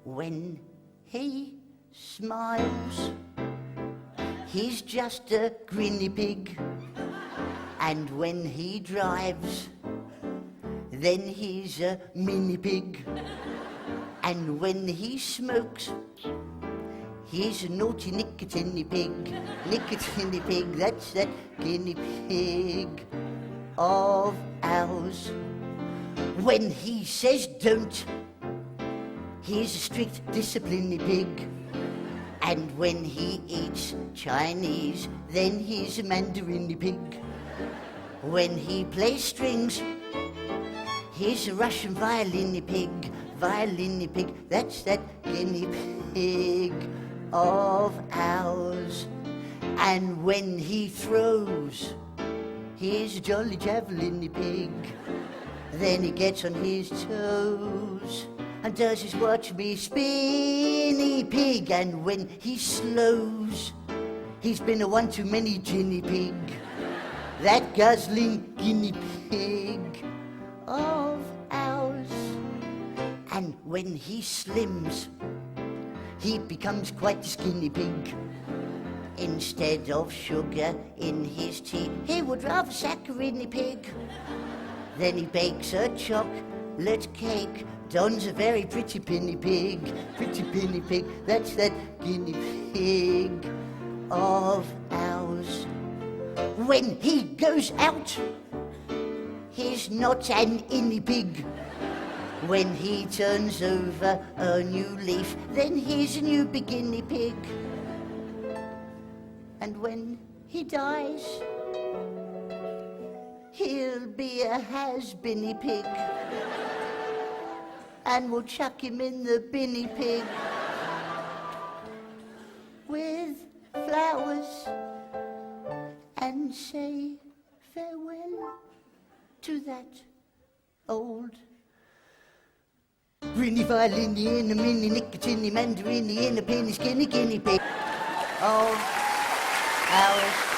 when he smiles, he's just a guinea pig. And when he drives, then he's a mini pig. And when he smokes, he's a naughty nicotine pig. Nicotine pig, that's that guinea pig of ours. When he says don't, he's a strict discipline pig. And when he eats Chinese, then he's a Mandarin pig. When he plays strings, he's a Russian violin pig. Violin pig, that's that guinea pig of ours. And when he throws, he's a jolly javelin pig. Then he gets on his toes and does his watch me spinny pig. And when he slows, he's been a one too many guinea pig. That guzzling guinea pig of ours. And when he slims, he becomes quite a skinny pig. Instead of sugar in his tea, he would rather saccharine pig. Then he bakes a chocolate cake. Don's a very pretty pinny pig. Pretty pinny pig, that's that guinea pig of ours. When he goes out, he's not an inny pig. When he turns over a new leaf, then he's a new beginny pig. And when he dies, he'll be a has-beeny pig. And we'll chuck him in the binny pig with flowers and say farewell to that old Grinny violin in a mini nicotine mandarin in a penny skinny guinea pig of ours.